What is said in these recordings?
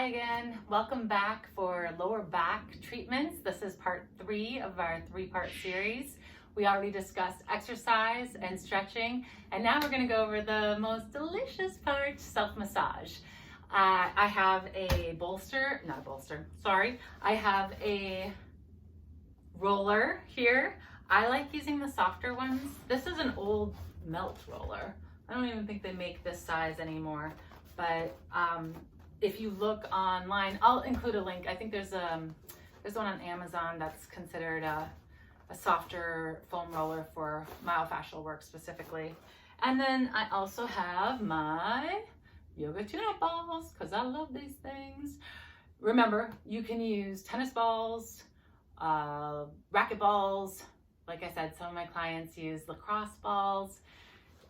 Hi again. Welcome back for lower back treatments. This is part 3 of our 3-part series. We already discussed exercise and stretching, and now we're going to go over the most delicious part, self-massage. I have a I have a roller here. I like using the softer ones. This is an old melt roller. I don't even think they make this size anymore, but if you look online, I'll include a link. I think there's one on Amazon that's considered a softer foam roller for myofascial work specifically. And then I also have my yoga tune-up balls because I love these things. Remember, you can use tennis balls, racket balls. Like I said, some of my clients use lacrosse balls.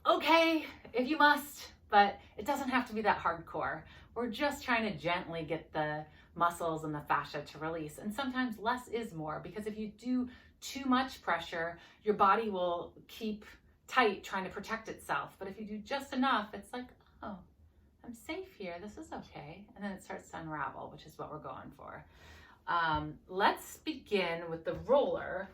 Okay, if you must, but it doesn't have to be that hardcore. We're just trying to gently get the muscles and the fascia to release. And sometimes less is more, because if you do too much pressure, your body will keep tight trying to protect itself. But if you do just enough, it's like, oh, I'm safe here, this is okay. And then it starts to unravel, which is what we're going for. Let's begin with the roller.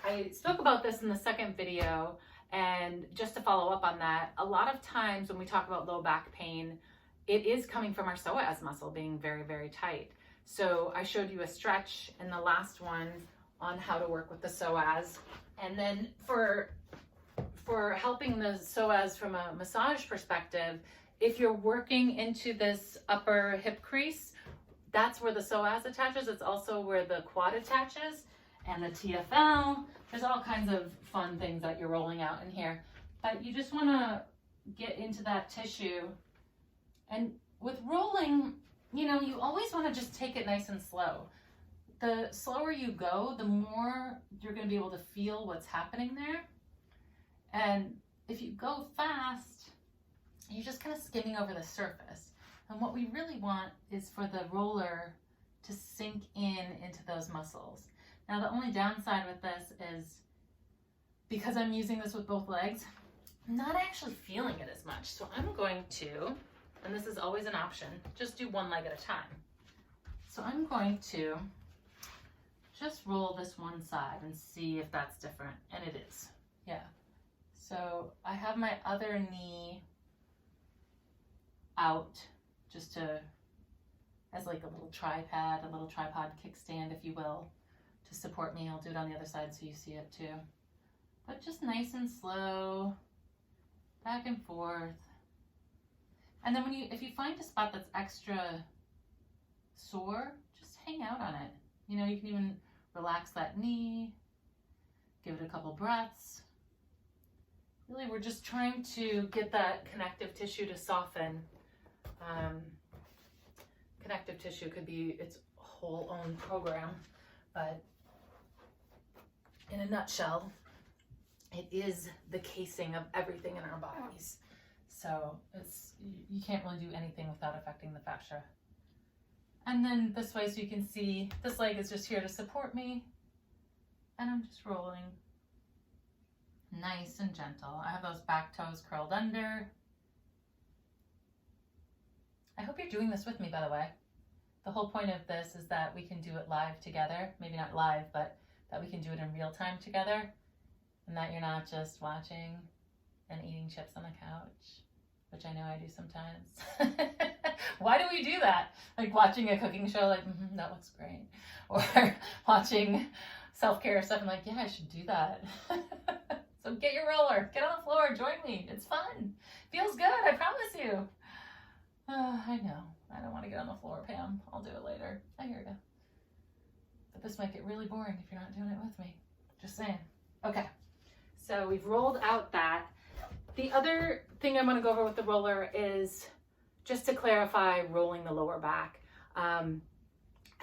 I spoke about this in the second video, and just to follow up on that, a lot of times when we talk about low back pain, it is coming from our psoas muscle being very, very tight. So I showed you a stretch in the last one on how to work with the psoas. And then for helping the psoas from a massage perspective, if you're working into this upper hip crease, that's where the psoas attaches. It's also where the quad attaches, and the TFL. There's all kinds of fun things that you're rolling out in here. But you just want to get into that tissue. And with rolling, you know, you always want to just take it nice and slow. The slower you go, the more you're going to be able to feel what's happening there. And if you go fast, you're just kind of skimming over the surface. And what we really want is for the roller to sink into those muscles. Now, the only downside with this is, because I'm using this with both legs, I'm not actually feeling it as much. So I'm going to, and this is always an option, just do one leg at a time. So I'm going to just roll this one side and see if that's different. And it is, yeah. So I have my other knee out just as like a little tripod kickstand, if you will, to support me. I'll do it on the other side so you see it too. But just nice and slow, back and forth. And then if you find a spot that's extra sore, just hang out on it. You know, you can even relax that knee, give it a couple breaths. Really, we're just trying to get that connective tissue to soften. Connective tissue could be its whole own program, but in a nutshell, it is the casing of everything in our bodies. So you can't really do anything without affecting the fascia. And then this way, so you can see this leg is just here to support me, and I'm just rolling nice and gentle. I have those back toes curled under. I hope you're doing this with me, by the way. The whole point of this is that we can do it live together. Maybe not live, but that we can do it in real time together, and that you're not just watching and eating chips on the couch, which I know I do sometimes. Why do we do that? Like watching a cooking show, like, that looks great. Or watching self-care stuff, I'm like, yeah, I should do that. So get your roller, get on the floor, join me. It's fun. Feels good, I promise you. I know, I don't want to get on the floor, Pam. I'll do it later. I hear you. But this might get really boring if you're not doing it with me. Just saying. Okay, so we've rolled out that. The other thing I want to go over with the roller is just to clarify rolling the lower back. I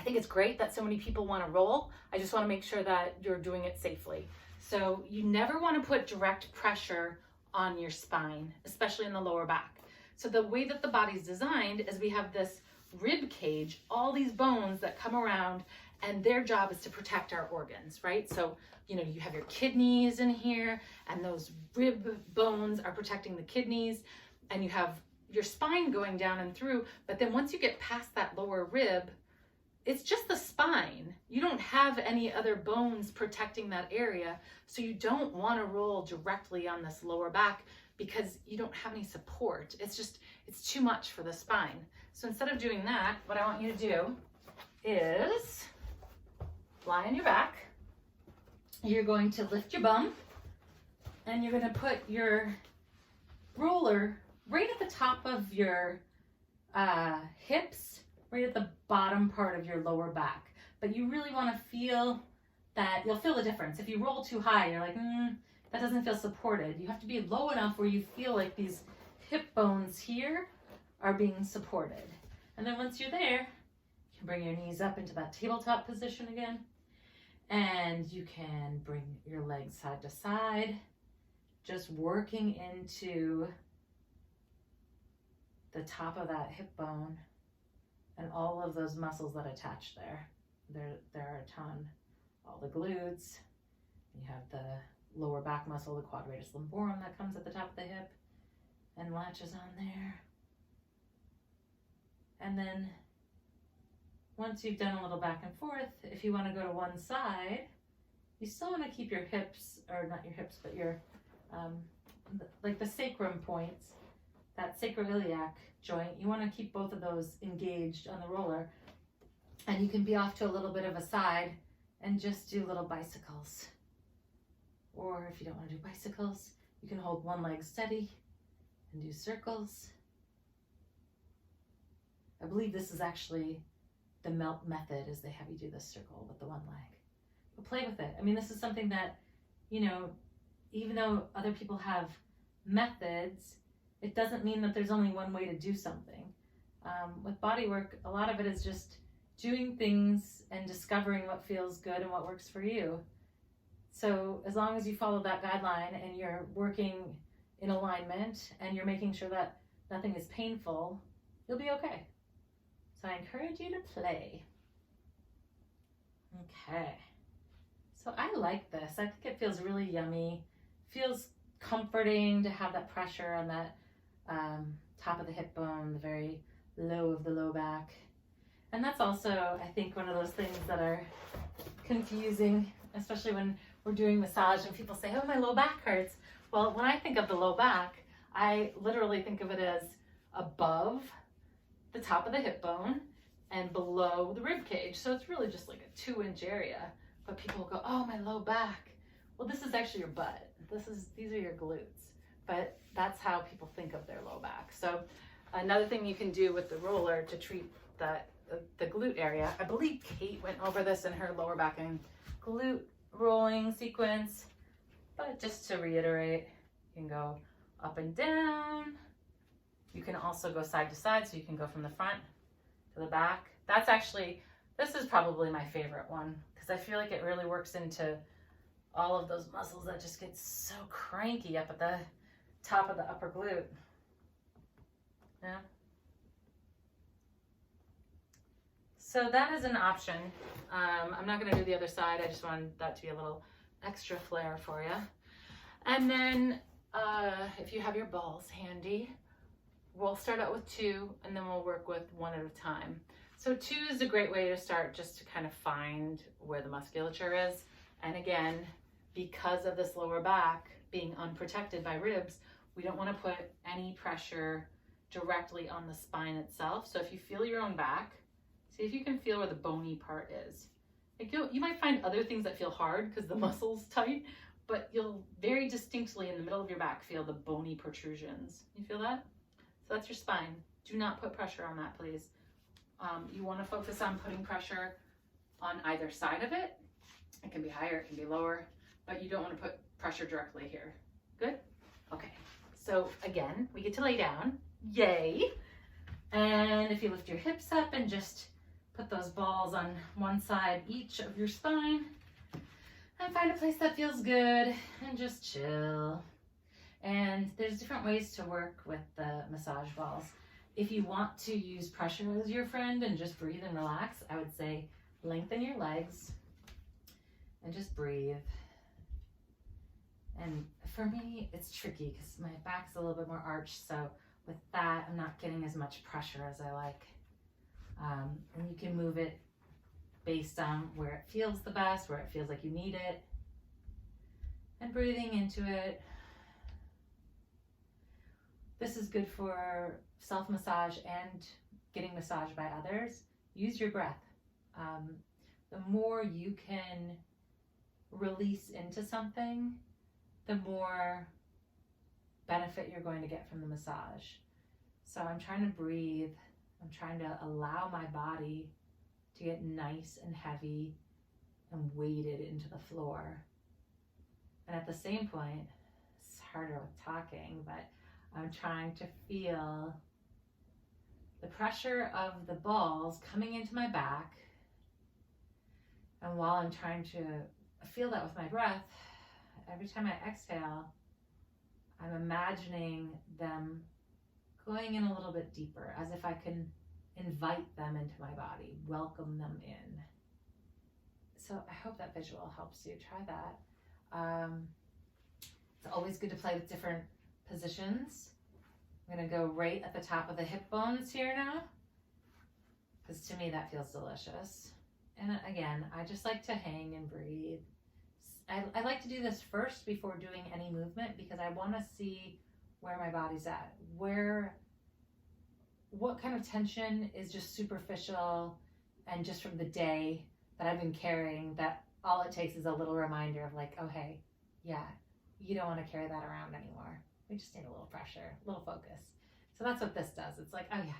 think it's great that so many people want to roll. I just want to make sure that you're doing it safely. So you never want to put direct pressure on your spine, especially in the lower back. So the way that the body's designed is we have this rib cage, all these bones that come around, and their job is to protect our organs, right? So, you know, you have your kidneys in here, and those rib bones are protecting the kidneys, and you have your spine going down and through, but then once you get past that lower rib, it's just the spine. You don't have any other bones protecting that area. So you don't want to roll directly on this lower back because you don't have any support. It's too much for the spine. So instead of doing that, what I want you to do is lie on your back. You're going to lift your bum and you're going to put your roller right at the top of your hips, right at the bottom part of your lower back. But you really want to feel that, you'll feel the difference. If you roll too high, you're like, that doesn't feel supported. You have to be low enough where you feel like these hip bones here are being supported. And then once you're there, you can bring your knees up into that tabletop position again. And you can bring your legs side to side, just working into the top of that hip bone and all of those muscles that attach there. There are a ton. All the glutes. You have the lower back muscle, the quadratus lumborum that comes at the top of the hip and latches on there. And then once you've done a little back and forth, if you want to go to one side, you still want to keep your hips, or not your hips, but your, like the sacrum points, that sacroiliac joint, you want to keep both of those engaged on the roller. And you can be off to a little bit of a side and just do little bicycles. Or if you don't want to do bicycles, you can hold one leg steady and do circles. I believe this is actually the melt method, is they have you do this circle with the one leg. But play with it. I mean, this is something that, you know, even though other people have methods, it doesn't mean that there's only one way to do something. With body work, a lot of it is just doing things and discovering what feels good and what works for you. So as long as you follow that guideline and you're working in alignment and you're making sure that nothing is painful, you'll be okay. So I encourage you to play. Okay. So I like this. I think it feels really yummy. Feels comforting to have that pressure on that top of the hip bone, the very low of the low back. And that's also, I think, one of those things that are confusing, especially when we're doing massage and people say, oh, my low back hurts. Well, when I think of the low back, I literally think of it as above the top of the hip bone and below the rib cage. So it's really just like a 2-inch area. But people go, oh, my low back. Well, this is actually your butt. These are your glutes. But that's how people think of their low back. So another thing you can do with the roller to treat the glute area, I believe Kate went over this in her lower back and glute rolling sequence, but just to reiterate, you can go up and down. You can also go side to side, so you can go from the front to the back. This is probably my favorite one because I feel like it really works into all of those muscles that just get so cranky up at the top of the upper glute. Yeah. So that is an option. I'm not going to do the other side. I just wanted that to be a little extra flair for you. And then if you have your balls handy, we'll start out with 2 and then we'll work with 1 at a time. So 2 is a great way to start, just to kind of find where the musculature is. And again, because of this lower back being unprotected by ribs, we don't want to put any pressure directly on the spine itself. So if you feel your own back, see if you can feel where the bony part is. Like you might find other things that feel hard because the muscle's tight, but you'll very distinctly in the middle of your back feel the bony protrusions. You feel that? So that's your spine. Do not put pressure on that, please. You want to focus on putting pressure on either side of it. It can be higher, it can be lower, but you don't want to put pressure directly here. Good? Okay. So again, we get to lay down. Yay! And if you lift your hips up and just put those balls on one side each of your spine and find a place that feels good and just chill. And there's different ways to work with the massage balls. If you want to use pressure as your friend and just breathe and relax, I would say lengthen your legs and just breathe. And for me, it's tricky because my back's a little bit more arched. So with that, I'm not getting as much pressure as I like. And you can move it based on where it feels the best, where it feels like you need it. And breathing into it. This is good for self-massage and getting massaged by others. Use your breath. The more you can release into something, the more benefit you're going to get from the massage. So I'm trying to breathe. I'm trying to allow my body to get nice and heavy and weighted into the floor. And at the same point, it's harder with talking, but I'm trying to feel the pressure of the balls coming into my back. And while I'm trying to feel that with my breath, every time I exhale, I'm imagining them going in a little bit deeper, as if I can invite them into my body, welcome them in. So I hope that visual helps you. Try that. It's always good to play with different positions. I'm going to go right at the top of the hip bones here now, because to me that feels delicious. And again, I just like to hang and breathe. I like to do this first before doing any movement, because I want to see where my body's at, what kind of tension is just superficial and just from the day that I've been carrying, that all it takes is a little reminder of like, oh, hey, yeah, you don't want to carry that around anymore. We just need a little pressure, a little focus. So that's what this does. It's like, oh yeah.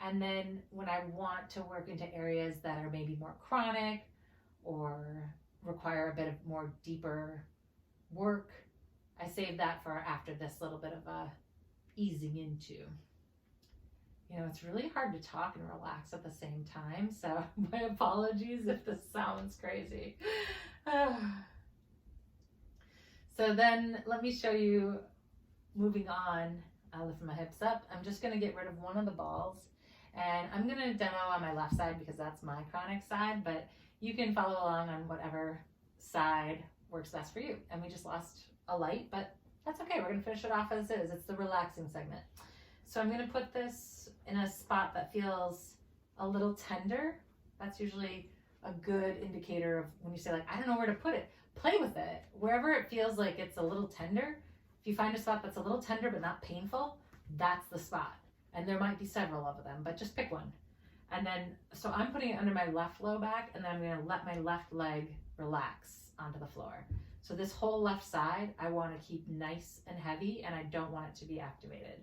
And then when I want to work into areas that are maybe more chronic or require a bit of more deeper work, I save that for after this little bit of a easing into. You know, it's really hard to talk and relax at the same time, so my apologies if this sounds crazy. So then let me show you, moving on, I'll lift my hips up. I'm just gonna get rid of one of the balls, and I'm gonna demo on my left side because that's my chronic side, but you can follow along on whatever side works best for you. And we just lost a light, but that's okay. We're gonna finish it off as is. It's the relaxing segment. So I'm gonna put this in a spot that feels a little tender. That's usually a good indicator of when you say like, I don't know where to put it. Play with it. Wherever it feels like it's a little tender, if you find a spot that's a little tender but not painful, that's the spot. And there might be several of them, but just pick one. And then, so I'm putting it under my left low back, and then I'm gonna let my left leg relax onto the floor. So this whole left side, I wanna keep nice and heavy, and I don't want it to be activated.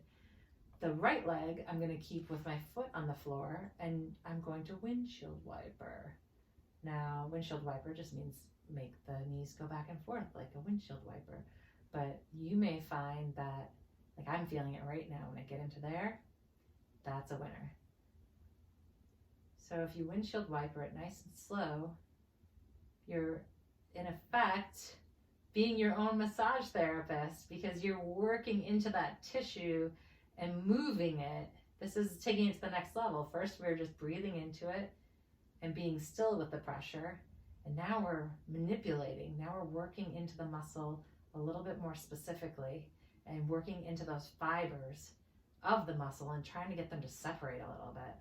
The right leg, I'm gonna keep with my foot on the floor, and I'm going to windshield wiper. Now, windshield wiper just means make the knees go back and forth like a windshield wiper. But you may find that, like I'm feeling it right now when I get into there, that's a winner. So if you windshield wiper it nice and slow, you're in effect being your own massage therapist, because you're working into that tissue and moving it. This is taking it to the next level. First, we were just breathing into it and being still with the pressure. And now we're manipulating. Now we're working into the muscle a little bit more specifically and working into those fibers of the muscle and trying to get them to separate a little bit.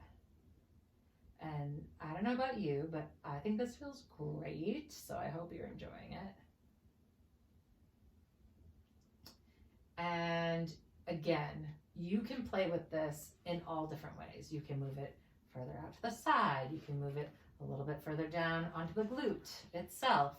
And I don't know about you, but I think this feels great. So I hope you're enjoying it. And again, you can play with this in all different ways. You can move it further out to the side. You can move it a little bit further down onto the glute itself.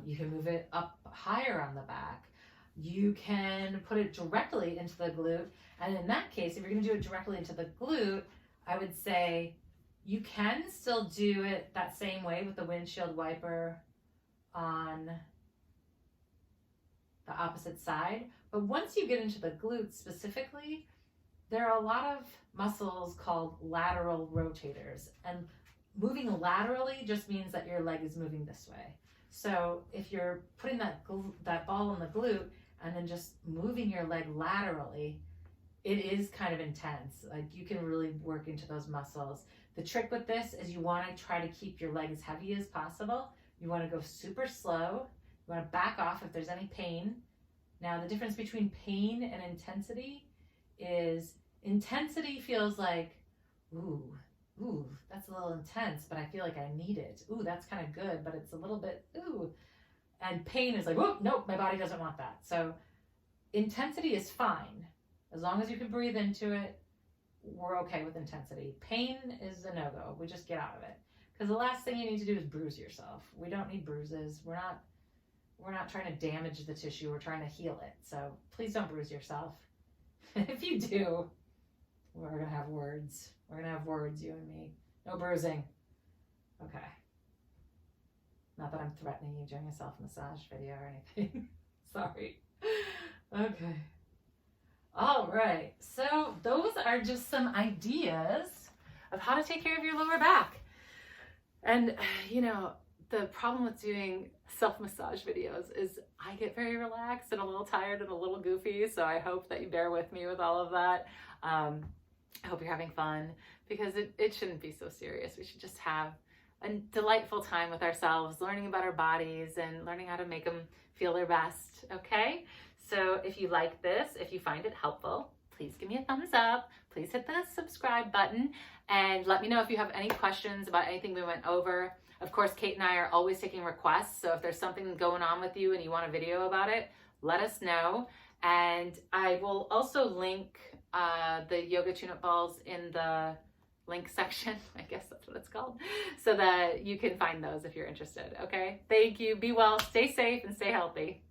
You can move it up higher on the back. You can put it directly into the glute. And in that case, if you're going to do it directly into the glute, I would say you can still do it that same way with the windshield wiper on the opposite side. But once you get into the glute specifically, there are a lot of muscles called lateral rotators. And moving laterally just means that your leg is moving this way. So if you're putting that ball in the glute and then just moving your leg laterally, it is kind of intense. Like you can really work into those muscles. The trick with this is you want to try to keep your leg as heavy as possible. You want to go super slow. You want to back off if there's any pain. Now the difference between pain and intensity is intensity feels like, ooh, that's a little intense, but I feel like I need it. Ooh, that's kind of good, but it's a little bit, ooh. And pain is like, whoop, nope, my body doesn't want that. So intensity is fine. As long as you can breathe into it, we're okay with intensity. Pain is a no-go. We just get out of it. Because the last thing you need to do is bruise yourself. We don't need bruises. We're not trying to damage the tissue. We're trying to heal it. So please don't bruise yourself. If you do, we're going to have words. We're going to have words, you and me. No bruising. Okay. Not that I'm threatening you doing a self-massage video or anything. Sorry. Okay. All right. So those are just some ideas of how to take care of your lower back. And, you know, the problem with doing self-massage videos is I get very relaxed and a little tired and a little goofy. So I hope that you bear with me with all of that. I hope you're having fun, because it shouldn't be so serious. We should just have a delightful time with ourselves, learning about our bodies and learning how to make them feel their best. Okay. So if you like this, if you find it helpful, please give me a thumbs up. Please hit the subscribe button and let me know if you have any questions about anything we went over. Of course, Kate and I are always taking requests. So if there's something going on with you and you want a video about it, let us know. And I will also link the yoga tune-up balls in the link section. I guess that's what it's called. So that you can find those if you're interested. Okay. Thank you. Be well, stay safe, and stay healthy.